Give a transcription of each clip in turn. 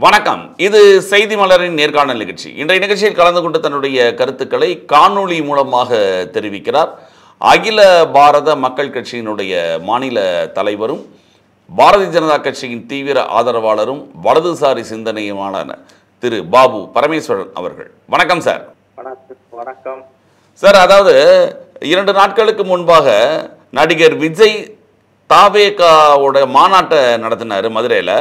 வணக்கம். இது செய்தி மலரின் நேர்காணல் நிகழ்ச்சி. இன்றைய நிகழ்ச்சியில் கலந்து கொண்டு தன்னுடைய கருத்துக்களை காணொளி மூலமாக தெரிவிக்கிறார் அகில பாரத மக்கள் கட்சியினுடைய மாநில தலைவரும் பாரதிய ஜனதா கட்சியின் தீவிர ஆதரவாளரும் வலதுசாரி சிந்தனையுமான திரு பாபு பரமேஸ்வரன் அவர்கள். வணக்கம் சார். வணக்கம் சார். அதாவது 2 நாட்களுக்கு முன்பாக நடிகர் விஜய் தாவேகாவோட மாநாட்டை நடத்தினார் மதுரையில்.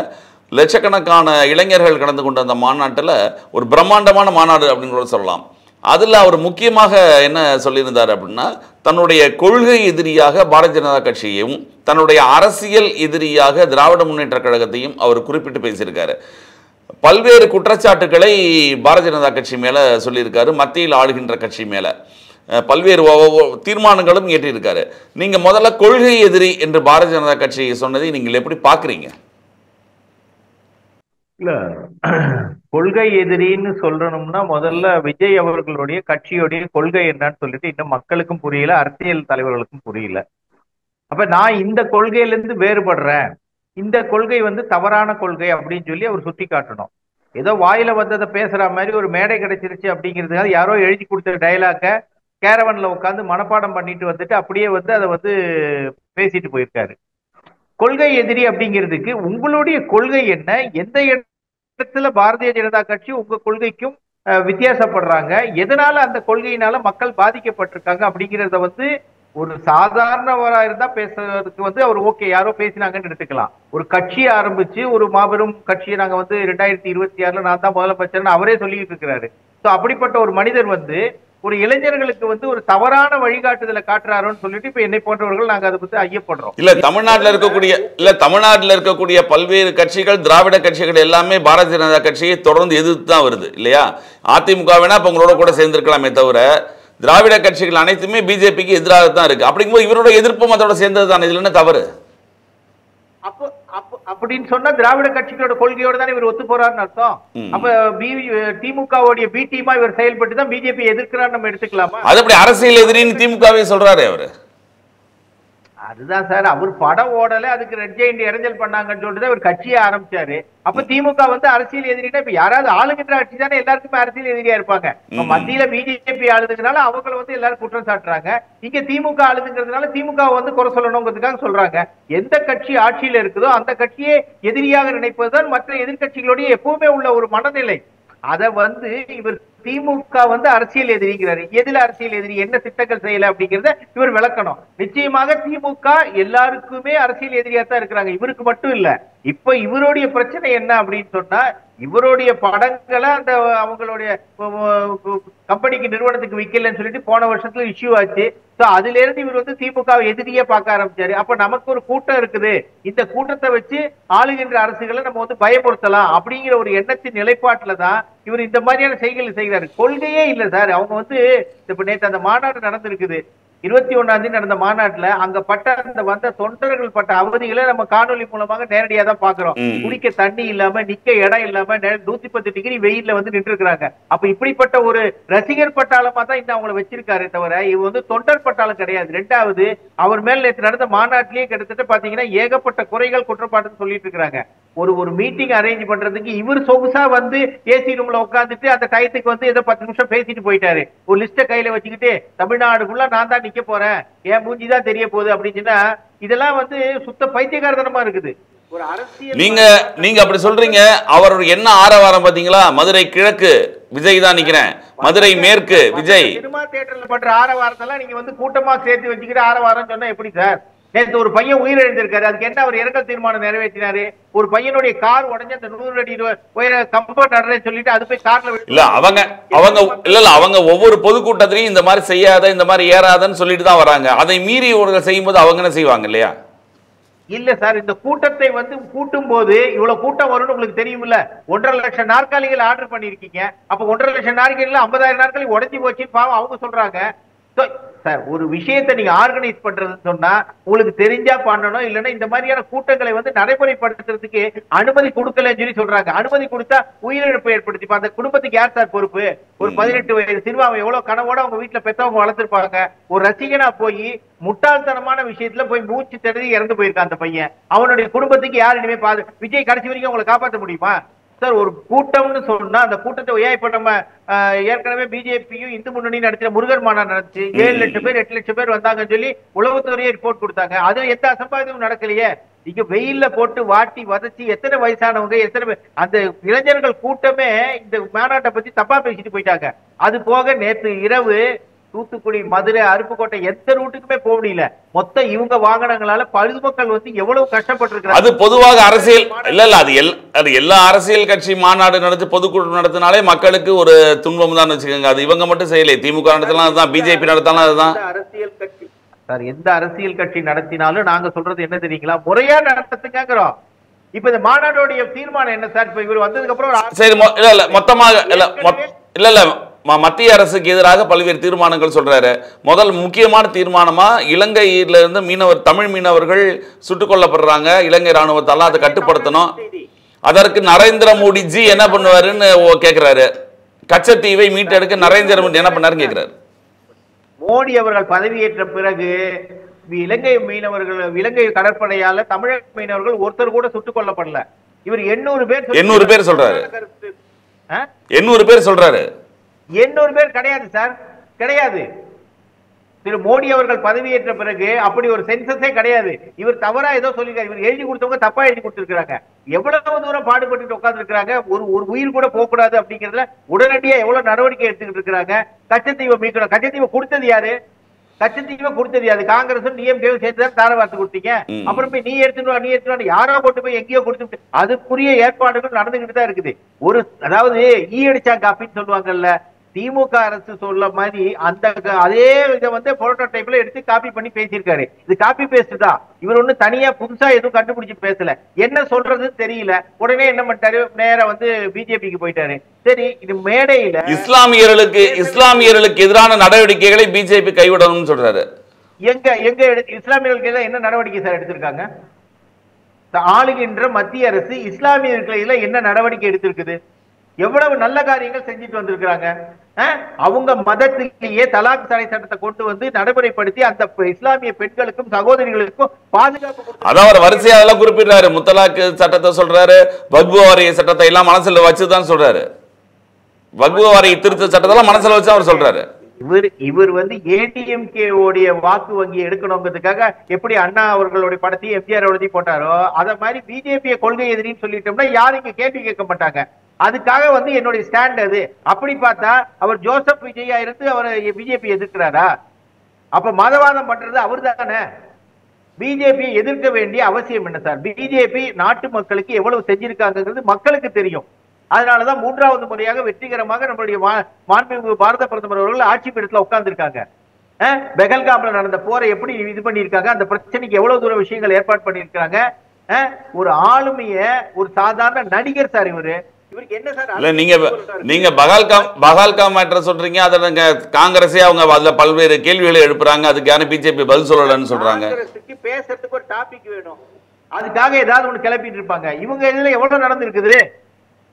லட்சக்கணக்கான இளைஞர்கள் கலந்து கொண்ட அந்த மாநாட்டில் ஒரு பிரம்மாண்டமான மாநாடு அப்படின்னு கூட சொல்லலாம். அதில் அவர் முக்கியமாக என்ன சொல்லியிருந்தார் அப்படின்னா, தன்னுடைய கொள்கை எதிரியாக பாரதிய ஜனதா கட்சியையும் தன்னுடைய அரசியல் எதிரியாக திராவிட முன்னேற்ற கழகத்தையும் அவர் குறிப்பிட்டு பேசியிருக்காரு. பல்வேறு குற்றச்சாட்டுக்களை பாரதிய ஜனதா கட்சி மேலே சொல்லியிருக்காரு. மத்தியில் ஆளுகின்ற கட்சி மேலே பல்வேறு தீர்மானங்களும் ஏற்றியிருக்காரு. நீங்கள் முதல்ல கொள்கை எதிரி என்று பாரதிய ஜனதா கட்சி சொன்னதை நீங்கள் எப்படி பார்க்குறீங்க? இல்ல, கொள்கை எதிரின்னு சொல்லணும்னா முதல்ல விஜய் அவர்களுடைய கட்சியுடைய கொள்கை என்னன்னு சொல்லிட்டு இன்னும் மக்களுக்கும் புரியல, அரசியல் தலைவர்களுக்கும் புரியல. அப்ப நான் இந்த கொள்கையிலிருந்து வேறுபடுறேன், இந்த கொள்கை தவறான கொள்கை அப்படின்னு சொல்லி அவர் சுட்டி காட்டணும். ஏதோ வாயில வந்ததை பேசுற மாதிரி ஒரு மேடை கிடைச்சிருச்சு அப்படிங்கிறதுக்காக யாரோ எழுதி கொடுத்த டைலாக்க கேரவன்ல உட்காந்து மனப்பாடம் பண்ணிட்டு வந்துட்டு அப்படியே அதை பேசிட்டு போயிருக்காரு. கொள்கை எதிரி அப்படிங்கிறதுக்கு உங்களுடைய கொள்கை என்ன, எந்த இடத்துல பாரதிய ஜனதா கட்சி உங்க கொள்கைக்கும் வித்தியாசப்படுறாங்க, எதனால அந்த கொள்கையினால மக்கள் பாதிக்கப்பட்டிருக்காங்க அப்படிங்கிறத ஒரு சாதாரணவரா இருந்தா பேசுறதுக்கு அவர் ஓகே, யாரோ பேசினாங்கன்னு எடுத்துக்கலாம். ஒரு கட்சியை ஆரம்பிச்சு ஒரு மாபெரும் கட்சியை நாங்க 2026 நான் தான் முதலமைச்சர்னு அவரே சொல்லிட்டு இருக்கிறாரு. சோ அப்படிப்பட்ட ஒரு மனிதர் ஒரு இளைஞர்களுக்கு ஒரு தவறான வழிகாட்டுதலை காட்டுறாருன்னு சொல்லிட்டு இப்ப என்னை போன்றவர்கள் நாங்க அதை பத்தி ஐயப்படுறோம். தமிழ்நாட்டில் இருக்கக்கூடிய பல்வேறு கட்சிகள், திராவிட கட்சிகள் எல்லாமே பாரதிய ஜனதா கட்சியை தொடர்ந்து எதிர்த்து தான் வருது இல்லையா? அதிமுக வேணா இப்ப உங்களோட கூட சேர்ந்திருக்கலாமே தவிர திராவிட கட்சிகள் அனைத்துமே பிஜேபிக்கு எதிராக தான் இருக்கு. அப்படிங்கும்போது இவரோட எதிர்ப்பும் அதோட சேர்ந்தது தானே, இதுல என்ன தவறு? அப்படின்னு சொன்னா திராவிட கட்சிகளோட கொள்கையோட தான் இவர் ஒத்து போறாருன்னு அர்த்தம். அப்ப திமுகவுடைய பி டீமா இவர் செயல்பட்டு தான் பிஜேபி எதிர்க்கிறார் நம்ம எடுத்துக்கலாமா? அது அப்படி அரசியல் எதிரின்னு திமுகவே சொல்றாரு அவரு. அதுதான் சார், அவர் படம் ஓடல, அதுக்கு ரெட் ஜெயண்ட் இறஞ்சல் பண்ணாங்கன்னு சொல்லிட்டு அவர் கட்சியை ஆரம்பிச்சாரு. அப்ப திமுக அரசியல் எதிரினா இப்ப யாராவது ஆளுகின்ற கட்சி தானே எல்லாருக்குமே அரசியல் எதிரியா இருப்பாங்க. மத்தியில பிஜேபி ஆளுதுனால அவங்களை எல்லாரும் குற்றம் சாட்டுறாங்க, இங்க திமுக ஆளுதுங்கிறதுனால திமுக குறை சொல்லணுங்கிறதுக்காக சொல்றாங்க. எந்த கட்சி ஆட்சியில இருக்குதோ அந்த கட்சியை எதிரியாக நினைப்பதுதான் மற்ற எதிர்கட்சிகளுடைய எப்பவுமே உள்ள ஒரு மனநிலை. அத இவர் திமுக அரசியல் எதிரிங்கிறாரு. எதுல அரசியல் எதிரி, என்ன திட்டங்கள் செய்யல அப்படிங்கறத இவர் விளக்கணும். நிச்சயமாக திமுக எல்லாருக்குமே அரசியல் எதிரியா தான் இருக்கிறாங்க, இவருக்கு மட்டும் இல்ல. இப்ப இவருடைய பிரச்சனை என்ன அப்படின்னு சொன்னா, இவருடைய படங்களை அந்த அவங்களுடைய கம்பெனிக்கு நிறுவனத்துக்கு விக்கலன்னு சொல்லிட்டு போன வருஷத்துல இஷ்யூ ஆச்சு. அதுல இருந்து இவர் திமுக எதிரியே பார்க்க ஆரம்பிச்சாரு. அப்ப நமக்கு ஒரு கூட்டம் இருக்குது, இந்த கூட்டத்தை வச்சு ஆளுகின்ற அரசுகளை நம்ம பயமுறுத்தலாம் அப்படிங்கிற ஒரு எண்ணத்தின் நிலைப்பாட்டுலதான் இவர் இந்த மாதிரியான செய்திகளை செய்கிறாரு. கொள்கையே இல்ல சார். அவங்க இப்ப நேற்று அந்த மாநாடு நடந்திருக்குது, 21ஆம் தேதி நடந்த மாநாட்டுல அங்க வந்த தொண்டர்கள் பட்ட அவதிகளை நம்ம காணொலி மூலமாக நேரடியா தான் பாக்குறோம். குடிக்க தண்ணி இல்லாம, நிக்க இடம் இல்லாம 110 டிகிரி வெயில்ல நின்று இருக்கிறாங்க. அப்ப இப்படிப்பட்ட ஒரு ரசிகர் பட்டாளமா தான் இந்த அவங்களை வச்சிருக்காரு தவிர இவ தொண்டர் பட்டாளம் கிடையாது. 2வது, அவர் மேல் நேற்று நடந்த மாநாட்டிலேயே கிட்டத்தட்ட பாத்தீங்கன்னா ஏகப்பட்ட குறைகள் குற்றப்பாட்டுன்னு சொல்லிட்டு இருக்கிறாங்க. ஒரு மீட்டிங் அரேஞ்ச் பண்றதுக்கு இவர் சொகுசா ஏசி ரூம்ல உட்காந்துட்டு அந்த டயத்துக்கு ஏதோ 10 நிமிஷம் பேசிட்டு போயிட்டாரு. ஒரு லிஸ்ட கையில வச்சுக்கிட்டு தமிழ்நாடுக்குள்ள நான் தான் நிக்க போறேன், என் மூஞ்சிதான் தெரிய போகுது அப்படின்னா இதெல்லாம் சுத்த பைத்தியக்காரத்தனமா இருக்குது. ஒரு அரசியல் நீங்க அப்படி சொல்றீங்க. அவர் என்ன ஆரவாரம் பாத்தீங்களா? மதுரை கிழக்கு விஜய் தான் நிக்கிறேன், மதுரை மேற்கு விஜய். சினிமா தியேட்டர்ல பண்ற ஆரவாரத்தெல்லாம் நீங்க கூட்டமா சேர்த்து வச்சுக்கிட்டு ஆரவாரம் சொன்னா எப்படி சார்? நேற்று ஒரு பையன் உயிரிழந்திருக்காரு, அதுக்கு என்ன அவர் இரங்கல் தீர்மானம் நிறைவேற்றினாரு? ஒரு பையனுடைய கார் உடஞ்ச அந்த 100 அடி உயர கம்பர்ட் நடுறேன்னு சொல்லிட்டு அது போய் கார்ல இல்ல அவங்க ஒவ்வொரு பொதுக்கூட்டத்திலையும் இந்த மாதிரி செய்யாத, இந்த மாதிரி ஏறாதன்னு சொல்லிட்டு தான் வராங்க. அதை மீறி இவர்கள் செய்யும்போது அவங்க என்ன செய்வாங்க இல்லையா? இல்ல சார், இந்த கூட்டத்தை கூட்டும் போது இவ்வளவு கூட்டம் வரும்னு உங்களுக்கு தெரியுமில்ல. 1.5 லட்சம் நாற்காலிகள் ஆர்டர் பண்ணிருக்கீங்க. அப்ப 1.5 லட்சம் நாற்காலிகள் 50,000 நாற்காலி உடஞ்சி போச்சு பாவம் அவங்க சொல்றாங்க. சார், ஒரு விஷயத்தை நீங்க ஆர்கனைஸ் பண்றதுன்னு சொன்னா உங்களுக்கு தெரிஞ்சா பண்ணணும், இல்லைன்னா இந்த மாதிரியான கூட்டங்களை நடைமுறைப்படுத்துறதுக்கு அனுமதி கொடுக்கலன்னு சொல்லி சொல்றாங்க. அனுமதி கொடுத்தா உயிரிழப்பு ஏற்படுத்தி அந்த குடும்பத்துக்கு யார் சார் பொறுப்பு? ஒரு 18 வயது சிறுவாவை எவ்வளவு கனவோட அவங்க வீட்டுல பெத்தவங்க வளர்த்திருப்பாங்க. ஒரு ரசிகனா போய் முட்டாள்தனமான விஷயத்துல போய் மூச்சு திணறி இறந்து போயிருக்கான் அந்த பையன். அவனுடைய குடும்பத்துக்கு யார் இனிமே விஜய் கடைசி வரைக்கும் அவங்களை காப்பாற்ற முடியுமா? சார் ஒரு கூட்டம்னு சொன்னா அந்த கூட்டத்தை ஏன் இப்ப நம்ம ஏற்கனவே பிஜேபியும் இந்து முன்னணி நடத்தின முருகன் மாநாடு நடந்துச்சு, 7 லட்சம் பேர் 8 லட்சம் பேர் வந்தாங்கன்னு சொல்லி உளவுத்துறையே ரிப்போர்ட் கொடுத்தாங்க. அதுல எந்த அசம்பாவிதமும் நடக்கலையே. இங்க வெயில்ல போட்டு வாட்டி வதச்சி எத்தனை வயசானவங்க எத்தனை அந்த இளைஞர்கள் கூட்டமே இந்த மாநாட்டை பத்தி தப்பா பேசிட்டு போயிட்டாங்க. அது போக நேற்று இரவு தூத்துக்குடி, மதுரை, அருப்புக்கோட்டை எந்த ரூட்டுக்குமே போக முடியல. மொத்தம் இவங்க வாகனங்களால பொதுமக்கள் வந்து எவ்வளவு கஷ்டப்பட்டு. அது பொதுவாக அரசியல் இல்ல அது எல்லா அரசியல் கட்சி மாநாடு நடத்தி பொதுக்கூட்டம் நடத்தினாலே மக்களுக்கு ஒரு துன்பம் தான் வச்சுக்கோங்க. அது இவங்க மட்டும் செய்யலை, திமுக நடத்தினாலும் அதுதான், பிஜேபி நடத்தினாலும் அதுதான். அரசியல் கட்சி சார் எந்த அரசியல் கட்சி நடத்தினாலும் நாங்க சொல்றது என்ன தெரியுங்களா, முறையா நடத்துங்கிறோம். இப்ப இந்த மாநாடோடைய தீர்மானம் என்ன சார்? இப்ப இவர் வந்ததுக்கு அப்புறம் சரி இல்ல மொத்தமாக இல்ல மத்திய அரசுக்கு எதிராக பல்வேறு தீர்மானங்கள் சொல்றாரு. முதல் முக்கியமான தீர்மானமா இலங்கையில இருந்து தமிழ் மீனவர்கள் சுட்டுக் கொல்லப்படுறாங்க, இலங்கை ராணுவத்தால அதை கட்டுப்படுத்தணும். அதற்கு நரேந்திர மோடி ஜி என்ன பண்ணுவாருன்னு கேட்கிறாரு. கச்சத்தீவை மீட்டெடுக்க நரேந்திர மோடி என்ன பண்ணாருன்னு கேட்கிறாரு. மோடி அவர்கள் பதவியேற்ற பிறகு இலங்கை மீனவர்கள், இலங்கை கடற்படையால தமிழக மீனவர்கள் ஒருத்தர் கூட சுட்டுக் கொல்லப்படல. இவர் 800 பேர் சொல்றாரு. 800 பேர் சொல்றாரு. 800 பேர் கிடையாது சார், கிடையாது. திரு மோடி அவர்கள் பதவியேற்ற பிறகு அப்படி ஒரு சென்சஸே கிடையாது. இவர் தவறா ஏதோ சொல்லிருக்காரு. இவர் எழுதி கொடுத்தவங்க தப்பா எழுதி கொடுத்திருக்காங்க. எவ்வளவு தூரம் பாடுபட்டு உட்கார்ந்து இருக்காங்க. ஒரு உயிர் கூட போக கூடாது அப்படிங்கறதுல உடனடியா எவ்வளவு நடவடிக்கை எடுத்துக்கிட்டு இருக்காங்க. கச்சத்தீவை மீட்கணும். கச்சத்தீவை கொடுத்தது யாரு? கச்சத்தீவை கொடுத்தது யாரு? காங்கிரஸ் டிஎம்கேவும் சேர்த்து தான் தாரவாத்து கொடுத்தீங்க. அப்புறம் போய் நீ எடுத்துட்டு யாரோ கொண்டு போய் எங்கேயோ கொடுத்து அதுக்குரிய ஏற்பாடுகள் நடந்துகிட்டு தான் இருக்குது. அதாவது ஈ அடிச்சா காப்பின்னு சொல்லுவாங்கல்ல, திமுக அரசு சொல்ல மாதிரி அந்த அதே இதை வந்து புரோட்டோடைப்ல எடுத்து காப்பி பண்ணி பேசியிருக்காரு. இது காப்பி பேஸ்ட் தான். இவர் ஒண்ணு தனியா புதுசா எதுவும் கண்டுபிடிச்சு பேசல. என்ன சொல்றதுன்னு தெரியல. உடனே என்ன பண்ணிட்டாரு, நேரா வந்து பிஜேபிக்கு போயிட்டாரு. சரி, இது மேடையில இஸ்லாமியர்களுக்கு எதிரான நடவடிக்கைகளை பிஜேபி கைவிடணும்னு சொல்றாரு. எங்க இஸ்லாமியர்களுக்கு என்ன நடவடிக்கை சார் எடுத்திருக்காங்க? ஆளுகின்ற மத்திய அரசு இஸ்லாமியர்களை என்ன நடவடிக்கை எடுத்திருக்குது? எவ்வளவு நல்ல காரியங்கள் செஞ்சுட்டு வந்திருக்கிறாங்க. அவங்க மதத்திலேயே தலாக் தடை சட்டத்தை கொண்டு வந்து நடைமுறைப்படுத்தி அந்த இஸ்லாமிய பெண்களுக்கும் சகோதரிகளுக்கும் பாதுகாப்பு. அதாவது வரிசையா குறிப்பிடுறாரு. முத்தலாக்கு சட்டத்தை சொல்றாரு, வக்ஃபு வாரிய சட்டத்தை எல்லாம் மனசுல வச்சுதான் சொல்றாரு. வக்ஃபு வாரிய திருத்த சட்டத்தை மனசுல வச்சு அவர் சொல்றாரு. இவர் வந்து ஏடிஎம்கே உடைய வாக்கு வங்கி எடுக்கணுங்கிறதுக்காக எப்படி அண்ணா அவர்களுடைய படத்தையும் எம்ஜிஆர் அவர்களையும் போட்டாரோ அத மாதிரி பிஜேபி கொள்கை எதிரின்னு சொல்லிட்டோம்னா யாரும் இங்க கேள்வி கேட்க மாட்டாங்க. அதுக்காக வந்து என்னுடைய ஸ்டாண்ட் அது. அப்படி பார்த்தா அவர் ஜோசப் விஜயா இருந்து அவர் பிஜேபி எதிர்க்கிறாரா? அப்ப மதவாதம் பண்றது அவர் தானே. பிஜேபி எதிர்க்க வேண்டிய அவசியம் என்ன சார்? பிஜேபி நாட்டு மக்களுக்கு எவ்வளவு செஞ்சிருக்காங்கிறது மக்களுக்கு தெரியும். அதனாலதான் 3வது முறையாக வெற்றிகரமாக நம்மளுடைய மாண்புமிகு பாரத பிரதமர் அவர்கள் ஆட்சி பீடத்துல உட்கார்ந்து இருக்காங்க. பெகல்காம்ல நடந்த போரை எப்படி இது பண்ணிருக்காங்க, அந்த பிரச்சனைக்கு எவ்வளவு தூரம் விஷயங்கள் ஏற்பாடு பண்ணிருக்காங்க. ஒரு ஆளுமைய ஒரு சாதாரண நடிகர் சார் இவரு. இவருக்கு என்ன சார் நீங்க பகால்காம் மேட்டர் சொல்றீங்க. அதுல காங்கிரஸே அவங்க அதுல பல்வேறு கேள்விகளை எழுப்புறாங்க. அதுக்கான பிஜேபி பதில் சொல்லலன்னு சொல்றாங்க. பேசுறதுக்கு ஒரு டாபிக் வேணும். அதுக்காக ஏதாவது ஒண்ணு கிளப்பிட்டு இருப்பாங்க. இவங்க இதுல எவ்வளவு நடந்திருக்குது.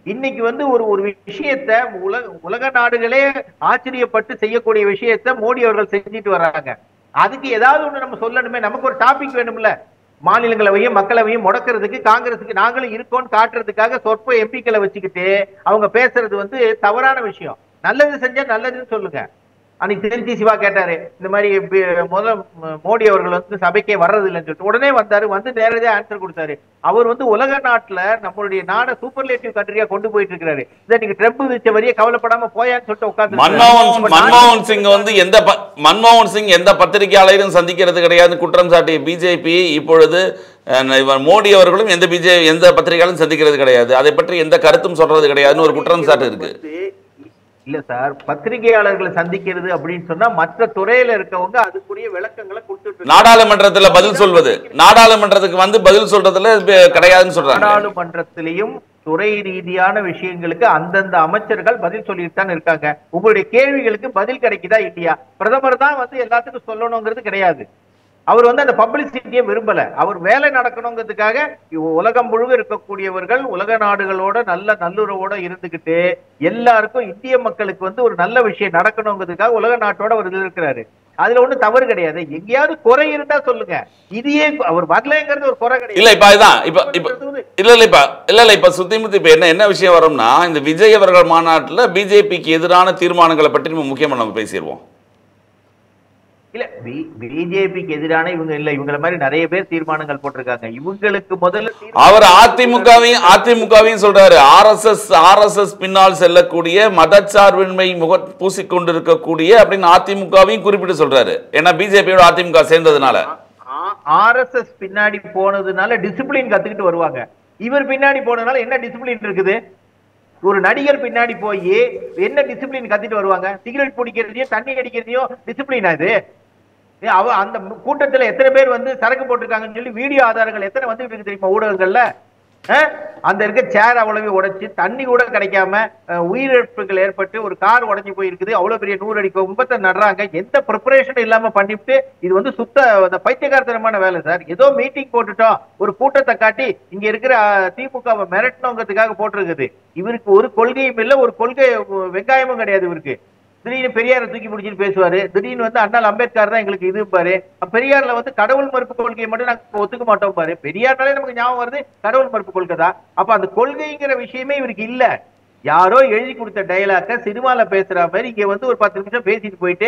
இன்னைக்கு வந்து ஒரு விஷயத்தை உலக நாடுகளே ஆச்சரியப்பட்டு செய்யக்கூடிய விஷயத்தை மோடி அவர்கள் செஞ்சுட்டு வர்றாங்க. அதுக்கு ஏதாவது ஒண்ணு நம்ம சொல்லணுமே. நமக்கு ஒரு டாபிக் வேணும்ல. மாநிலங்களவையும் மக்களவையும் முடக்கிறதுக்கு காங்கிரஸுக்கு நாங்களும் இருக்கோம்னு காட்டுறதுக்காக சொற்ப எம்பிக்களை வச்சுக்கிட்டு அவங்க பேசுறது வந்து தவறான விஷயம். நல்லது செஞ்சா நல்லதுன்னு சொல்லுங்க. அன்னைக்கு திருச்சி சிவா கேட்டாரு, இந்த மாதிரி முதல்ல மோடி அவர்கள் வந்து சபைக்கே வர்றது இல்லைன்னு சொல்லிட்டு உடனே வந்தாரு. வந்து நேரடியாக ஆன்சர் கொடுத்தாரு. அவர் வந்து உலக நாட்டுல நம்மளுடைய நாட சூப்பர்லேட்டிவ் கண்ட்ரியா கொண்டு போயிட்டு இருக்கிறாரு. இதை நீங்க ட்ரம்ப் விதிச்ச வரையே கவலைப்படாம போயான்னு சொல்லிட்டு உட்கார்ந்து மன்மோகன் சிங் எந்த பத்திரிகையாளரும் சந்திக்கிறது கிடையாது குற்றம் சாட்டிய பிஜேபி இப்பொழுது மோடி அவர்களும் எந்த பத்திரிகையாளரும் சந்திக்கிறது கிடையாது. அதை பற்றி எந்த கருத்தும் சொல்றது கிடையாதுன்னு ஒரு குற்றம் சாட்டு இருக்கு. இல்ல சார், பத்திரிகையாளர்களை சந்திக்கிறது அப்படின்னு சொன்னா மற்ற துறையில இருக்கவங்க அதுக்குரிய விளக்கங்களை கொடுத்துட்டு நாடாளுமன்றத்துல பதில் சொல்வது, நாடாளுமன்றத்துக்கு வந்து பதில் சொல்றதுல கிடையாதுன்னு சொல்றாங்க. நாடாளுமன்றத்திலையும் துறை ரீதியான விஷயங்களுக்கு அந்தந்த அமைச்சர்கள் பதில் சொல்லிட்டு தான் இருக்காங்க. உங்களுடைய கேள்விகளுக்கு பதில் கிடைக்குதா இல்லையா? பிரதமர் தான் வந்து எல்லாத்துக்கும் சொல்லணுங்கிறது கிடையாது. அவர் வந்து அந்த பப்ளிசிட்டியை விரும்பல. அவர் வேலை நடக்கணுங்கிறதுக்காக உலகம் முழுவதும் இருக்கக்கூடியவர்கள் உலக நாடுகளோட நல்ல நல்லுறவோட இருந்துகிட்டு எல்லாருக்கும் இந்திய மக்களுக்கு வந்து ஒரு நல்ல விஷயம் நடக்கணுங்கிறதுக்காக உலக நாட்டோட அவர் இருக்கிறாரு. அதுல ஒண்ணும் தவறு கிடையாது. எங்கேயாவது குறை இருந்தா சொல்லுங்க. இதையே அவர் வரலங்கிறது ஒரு குறை கிடையாது. இல்ல இப்ப இதான் இப்ப இப்ப இல்ல இப்ப சுத்திமுத்தி இப்ப என்ன விஷயம் வரும்னா, இந்த விஜய் அவர்கள் மாநாட்டுல பிஜேபிக்கு எதிரான தீர்மானங்களை பற்றி நம்ம முக்கியமா நம்ம பேசிடுவோம். இல்ல பிஜேபிக்கு எதிரான இவங்க இல்ல, இவங்கள மாதிரி நிறைய பேர் தீர்மானங்கள் போட்டிருக்காங்க. இவங்களுக்கு முதல்ல அவர் அதிமுகவையும் சொல்றாரு. ஆர்எஸ்எஸ் பின்னால் செல்லக்கூடிய மதச்சார்பின்மை பூசிக்கொண்டிருக்கக்கூடிய அப்படின்னு அதிமுகவையும் குறிப்பிட்டு சொல்றாரு. ஏன்னா பிஜேபியோட அதிமுக சேர்ந்ததுனால ஆர்எஸ்எஸ் பின்னாடி போனதுனால டிசிப்ளின் கத்துக்கிட்டு வருவாங்க. இவர் பின்னாடி போனதுனால என்ன டிசிப்ளின் இருக்குது? ஒரு நடிகர் பின்னாடி போய் என்ன டிசிப்ளின் கத்திட்டு வருவாங்க? சிகரெட் பிடிக்கிறதையும் தண்ணி அடிக்கிறதையும் டிசிப்ளின் அது. அந்த கூட்டத்துல எத்தனை பேர் வந்து சரக்கு போட்டிருக்காங்கன்னு சொல்லி வீடியோ ஆதாரங்கள் எத்தனை வந்து தெரியுமா ஊடகங்கள்ல? அந்த இருக்க சேர் அவ்வளவு உடைச்சு தண்ணி கூட கிடைக்காம உயிரிழப்புகள் ஏற்பட்டு ஒரு கார் உடைஞ்சு போயிருக்குது. அவ்வளவு பெரிய 100 அடி கும்பத்தை நடுறாங்க. எந்த ப்ரிப்பரேஷன் இல்லாம பண்ணிவிட்டு இது வந்து சுத்த பைத்தியகாரத்தனமான வேலை சார். ஏதோ மீட்டிங் போட்டுட்டோம், ஒரு கூட்டத்தை காட்டி இங்க இருக்கிற திமுகவை மிரட்டணுங்கிறதுக்காக போட்டிருக்குது. இவருக்கு ஒரு கொள்கையும் இல்லை, ஒரு கொள்கை வெங்காயமும் கிடையாது இவருக்கு. திடீர்னு பெரியாரை தூக்கி பிடிச்சிட்டு பேசுவாரு. திடீர்னு வந்து அண்ணல் அம்பேத்கர் தான் எங்களுக்கு இது பாரு. பெரியார்ல வந்து கடவுள் மறுப்பு கொள்கையை மட்டும் நாங்க ஒத்துக்க மாட்டோம் பாரு. பெரியார்னாலே நமக்கு ஞாபகம் வருது கடவுள் மறுப்பு கொள்கை தான். அப்ப அந்த கொள்கைங்கிற விஷயமே இவருக்கு இல்ல. யாரோ எழுதி கொடுத்த டயலாக்க சினிமால பேசுற மாதிரி இங்க வந்து ஒரு 10 நிமிஷம் பேசிட்டு போயிட்டு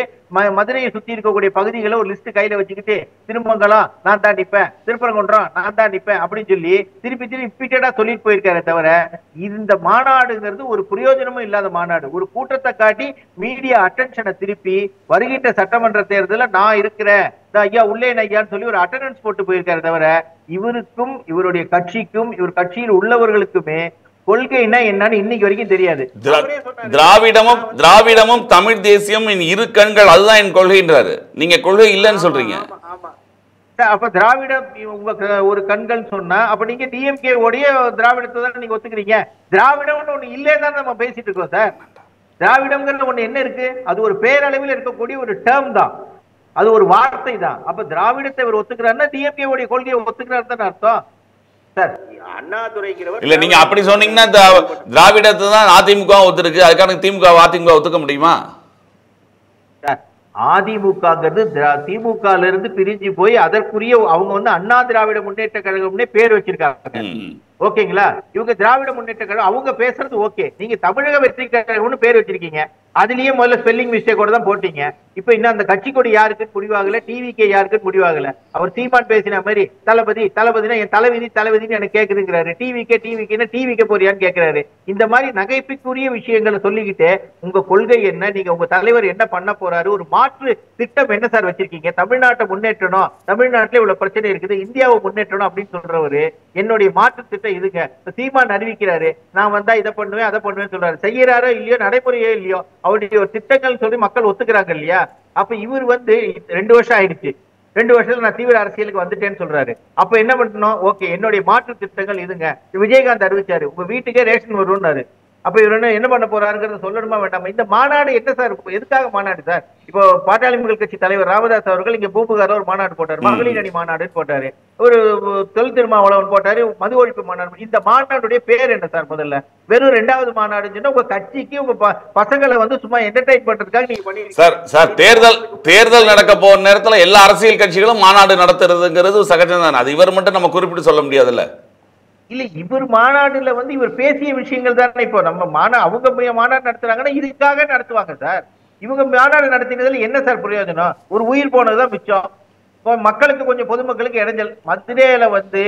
மதுரையை சுத்தி இருக்கக்கூடிய பகுதிகளை ஒரு லிஸ்ட் கையில வச்சுக்கிட்டு திருமங்கலம் நான் தான் நிப்பேன், திருப்பரங்குன்றம் நான் தான் நிப்பேன் அப்படின்னு சொல்லி திருப்பி ரிப்பீட்டடா சொல்லிட்டு போயிருக்காரு. தவிர இந்த மாநாடுங்கிறது ஒரு பிரயோஜனமும் இல்லாத மாநாடு. ஒரு கூட்டத்தை காட்டி மீடியா அட்டென்ஷனை திருப்பி வருகின்ற சட்டமன்ற தேர்தலில் நான் இருக்கிறேன் ஐயா உள்ளேன் ஐயான்னு சொல்லி ஒரு அட்டெண்டன்ஸ் போட்டு போயிருக்காரு. தவிர இவருக்கும் இவருடைய கட்சிக்கும் இவர் கட்சியில் உள்ளவர்களுக்குமே கொள்கைன்னா என்னன்னு இன்னைக்கு வரைக்கும் தெரியாது. திராவிடமும் தமிழ் தேசியம் இரு கண்கள், அதுதான் என் கொள்கைன்றாரு. நீங்க கொள்கை இல்லைன்னு சொல்றீங்க. அப்ப திராவிடம் உங்க ஒரு கண்கள் சொன்னா அப்ப நீங்க டிஎம்கே உடைய திராவிடத்தை தான் நீங்க ஒத்துக்கிறீங்க. திராவிடம் ஒண்ணு இல்லே தான் நம்ம பேசிட்டு இருக்கோம் சார். திராவிடம்ங்கிறது ஒண்ணு என்ன இருக்கு? அது ஒரு பேரளவில் இருக்கக்கூடிய ஒரு டேர்ம் தான், அது ஒரு வார்த்தை தான். அப்ப திராவிடத்தை இவர் ஒத்துக்கிறாருன்னா டிஎம்கே உடைய கொள்கையை ஒத்துக்கிறாரு தான் அர்த்தம். இல்ல நீங்க அப்படி சொன்னீங்கன்னா திராவிடத்தை தான் அதிமுக ஒத்துருக்கு, அதுக்கான அதிமுக ஒத்துக்க முடியுமா? அதிமுகங்கிறது திமுக இருந்து பிரிஞ்சு போய் அதற்குரிய அவங்க வந்து அண்ணா திராவிட முன்னேற்ற கழகம்னே பேர் வச்சிருக்காங்க. ஓகேங்களா? இவங்க திராவிட முன்னேற்ற கழகம் அவங்க பேசுறது ஓகே. நீங்க தமிழக வெற்றி கழகம்னு பேர் வச்சிருக்கீங்க. அதுலயே முதல்ல ஸ்பெல்லிங் மிஸ்டேக்கோட தான் போட்டீங்க. இப்ப இன்னும் அந்த கட்சி கொடி யாருக்குன்னு முடிவாகல, டிவிக்கே யாருக்குன்னு முடிவாகல. அவர் சீமான் பேசின மாதிரி தளபதினா என் தலைவிதின்னு எனக்கு கேக்குதுங்கிறாரு. டிவிக்கே போறியான்னு கேட்கிறாரு. இந்த மாதிரி நகைப்புக்குரிய விஷயங்களை சொல்லிக்கிட்டு உங்க கொள்கை என்ன, நீங்க உங்க தலைவர் என்ன பண்ண போறாரு, ஒரு மாற்று திட்டம் என்ன சார் வச்சிருக்கீங்க? தமிழ்நாட்டை முன்னேற்றணும், தமிழ்நாட்டிலே இவ்வளவு பிரச்சனை இருக்குது, இந்தியாவை முன்னேற்றணும் அப்படின்னு சொல்றவரு என்னுடைய மாற்று திட்டம் இதுங்க. சீமான் அறிவிக்கிறாரு நான் வந்தா இதை பண்ணுவேன் அதை பண்ணுவேன் சொல்றாரு. செய்யறாரோ இல்லையோ, நடைமுறையோ இல்லையோ, அவருடைய ஒரு திட்டங்கள் சொல்லி மக்கள் ஒத்துக்கிறாங்க இல்லையா? அப்ப இவர் வந்து 2 வருஷம் ஆயிடுச்சு, 2 வருஷத்துல நான் தீவிர அரசியலுக்கு வந்துட்டேன்னு சொல்றாரு. அப்ப என்ன பண்ணணும்? ஓகே என்னுடைய மாற்று திட்டங்கள் இதுங்க. விஜயகாந்த் அறிவிச்சாரு உங்க வீட்டுக்கே ரேஷன் வரும்னாரு. அப்ப இவர் என்ன பண்ண போறாருங்கிறத சொல்லணுமா வேண்டாமா? இந்த மாநாடு என்ன சார், எதுக்காக மாநாடு சார்? இப்போ பாட்டாளி மக்கள் கட்சி தலைவர் ராமதாஸ் அவர்கள் இங்க பூம்புகார்ல ஒரு மாநாடு போட்டாரு, மகளிர் அணி மாநாடுன்னு போட்டாரு, ஒரு தொல் திருமாவளவன் போட்டாரு, மது ஒழிப்பு மாநாடு. இந்த மாநாடுடைய பேர் என்ன சார்? முதல்ல வெறும் 2வது மாநாடுன்னு சொன்னா உங்க கட்சிக்கு உங்க பசங்களை வந்து சும்மா என்டர்டைன் பண்றதுக்காக நீங்க பண்ணி சார். தேர்தல் நடக்க போற நேரத்துல எல்லா அரசியல் கட்சிகளும் மாநாடு நடத்துறதுங்கிறது சகஜம் தானே. அது இவர் மட்டும் நம்ம குறிப்பிட்டு சொல்ல முடியாதுல்ல. இல்ல இவர் மாநாடுல வந்து இவர் பேசிய விஷயங்கள் தானே. இப்போ நம்ம அவங்க மாநாடு நடத்துறாங்கன்னா இதுக்காக நடத்துவாங்க சார். இவங்க மாநாடு நடத்தினதுல என்ன சார் பிரயோஜனம்? ஒரு உயிர் போனதுதான் மிச்சம். மக்களுக்கு கொஞ்சம் பொதுமக்களுக்கு இடைஞ்சல். மதுரையில வந்து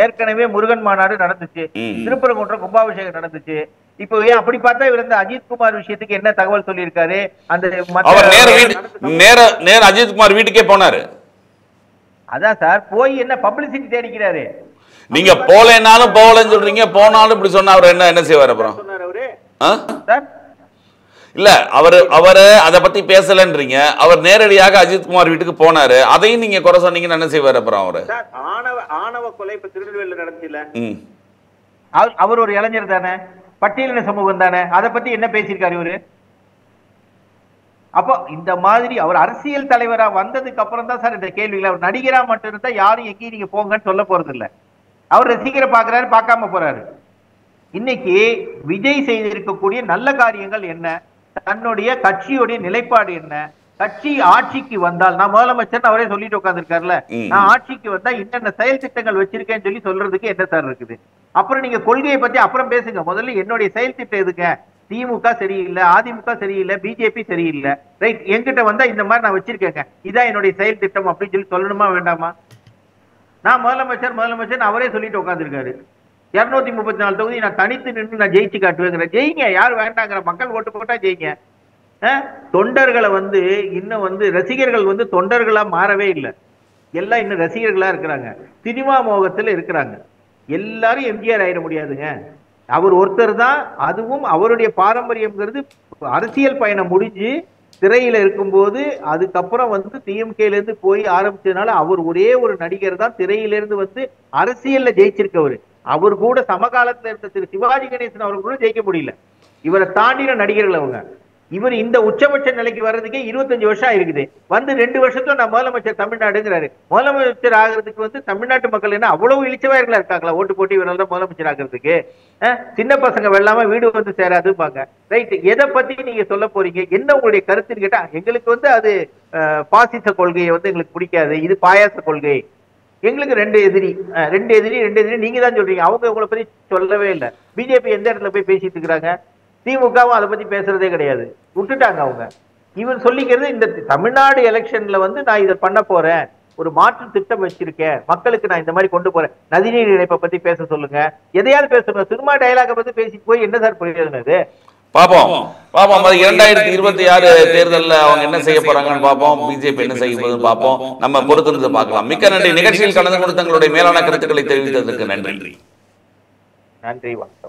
ஏற்கனவே முருகன் மாநாடு நடந்துச்சு, திருப்பரங்குன்றம் கும்பாபிஷேகம் நடந்துச்சு. இப்போ அப்படி பார்த்தா இவர் இந்த அஜித்குமார் விஷயத்துக்கு என்ன தகவல் சொல்லியிருக்காரு? அந்த நேர அஜித்குமார் வீட்டுக்கே போனாரு. அதான் சார் போய் என்ன பப்ளிசிட்டி தேடிக்கிறாரு. நீங்க போலேனாலும் போகலன்னு சொல்றீங்க, போனாலும் இப்படி சொன்னா அவர் என்ன செய்வார் அப்புறம்? இல்ல அவரு அதை பத்தி பேசலன்றீங்க. அவர் நேரடியாக அஜித்குமார் வீட்டுக்கு போனாரு, அதையும் நீங்க குறை சொன்னீங்கன்னு என்ன செய்வார் அப்புறம்? அவரு ஆணவ கொலை இப்ப திருநெல்வேலியில் நடந்துச்சுல, அவர் ஒரு இளைஞர் தானே, பட்டியலின சமூகம் தானே, அதை பத்தி என்ன பேசியிருக்காரு இவரு? அப்போ இந்த மாதிரி அவர் அரசியல் தலைவரா வந்ததுக்கு அப்புறம் தான் சார் இந்த கேள்விகள். அவர் நடிகரா மட்டும் இருந்தா யாரும் எங்கேயும் நீங்க போங்கன்னு சொல்ல போறது இல்லை. அவர் ரசிகரை பாக்குறாரு, பார்க்காம போறாரு. இன்னைக்கு விஜய் செய்திருக்கக்கூடிய நல்ல காரியங்கள் என்ன, தன்னுடைய கட்சியுடைய நிலைப்பாடு என்ன, கட்சி ஆட்சிக்கு வந்தால், நான் முதலமைச்சர் அவரே சொல்லிட்டு உட்கார்ந்துருக்காருல, நான் ஆட்சிக்கு வந்தா என்னென்ன செயல் திட்டங்கள் வச்சிருக்கேன்னு சொல்லி சொல்றதுக்கு என்ன சார் இருக்குது? அப்புறம் நீங்க கொள்கையை பத்தி அப்புறம் பேசுங்க. முதல்ல என்னுடைய செயல் திட்டம் எதுங்க? திமுக சரியில்லை, அதிமுக சரியில்லை, பிஜேபி சரியில்லை, ரைட், என்கிட்ட வந்தா இந்த மாதிரி நான் வச்சிருக்கேங்க, இதான் என்னுடைய செயல் திட்டம் அப்படின்னு சொல்லி சொல்லணுமா வேண்டாமா? நான் முதலமைச்சர் அவரே சொல்லிட்டு உட்காந்துருக்காரு, 234 தொகுதி நான் தனித்து நின்று நான் ஜெயிச்சு காட்டுவேங்கிறேன். ஜெயிங்க, யார் வேண்டாங்கிற? மக்கள் ஓட்டு போட்டா ஜெயிங்க. தொண்டர்களை இன்னும் ரசிகர்கள் தொண்டர்களா மாறவே இல்லை, எல்லாம் இன்னும் ரசிகர்களா இருக்கிறாங்க, சினிமா மோகத்துல இருக்கிறாங்க. எல்லாரும் எம்ஜிஆர் ஆயிட முடியாதுங்க, அவர் ஒருத்தர் தான். அதுவும் அவருடைய பாரம்பரியம்ங்கிறது அரசியல் பயணம் முடிஞ்சு திரையில இருக்கும்போது அதுக்கப்புறம் டிஎம்கேல இருந்து போய் ஆரம்பிச்சதுனால அவர் ஒரே ஒரு நடிகர் தான் திரையிலிருந்து அரசியல்ல ஜெயிச்சிருக்கவர். அவர் கூட சமகாலத்துல இருந்த திரு சிவாஜி கணேசன் அவர்கள் கூட ஜெயிக்க முடியல. இவரை தாண்டின நடிகர்கள் அவங்க. இவர் இந்த உச்சபட்ச நிலைக்கு வர்றதுக்கே 25 வருஷம் ஆயிருக்குது. 2 வருஷத்துல நான் முதலமைச்சர் தமிழ்நாடுங்கிறாரு. முதலமைச்சர் ஆகிறதுக்கு தமிழ்நாட்டு மக்கள் என்ன அவ்வளவு இழிச்சவாயர்களா இருக்காங்களா ஓட்டு போட்டு இவரால் தான் முதலமைச்சர் ஆகிறதுக்கு? சின்ன பசங்க வெள்ளாம வீடு சேராதுப்பாங்க. ரைட், எதை பத்தி நீங்க சொல்ல போறீங்க? என்ன உங்களுடைய கருத்துன்னு கேட்டா, எங்களுக்கு அது பாசிச கொள்கையை எங்களுக்கு பிடிக்காது, இது பாயாச கொள்கை, எங்களுக்கு ரெண்டு எதிரி நீங்க தான் சொல்றீங்க. அவங்க உங்களை பத்தி சொல்லவே இல்லை. பிஜேபி எந்த இடத்துல போய் பேசிட்டு இருக்கிறாங்க? திமுகவும் அதை பத்தி பேசுறதே கிடையாது, விட்டுட்டாங்க அவங்க. இவர் சொல்லிக்கிறது இந்த தமிழ்நாடு எலெக்ஷன்ல நான் இதை பண்ண போறேன், ஒரு மாற்று திட்டம் வச்சிருக்கேன், மக்களுக்கு நான் இந்த மாதிரி கொண்டு போறேன். நதிநீர் இணைப்பை பத்தி பேச சொல்லுங்க, எதையாவது பேசுங்க. சினிமா டயலாக பத்தி பேசி போய் என்ன சார் பிரயோஜனம் இது? பாப்போம் 2026 தேர்தலில் அவங்க என்ன செய்ய போறாங்கன்னு பார்ப்போம், பிஜேபி என்ன செய்ய போகுதுன்னு பார்ப்போம். நம்ம பொறுத்திருந்து பார்க்கலாம். மிக்க நன்றி. நிகழ்ச்சியில் கலந்து கொண்டு தங்களுடைய மேலான கருத்துக்களை தெரிவித்ததற்கு நன்றி. நன்றி, வணக்கம்.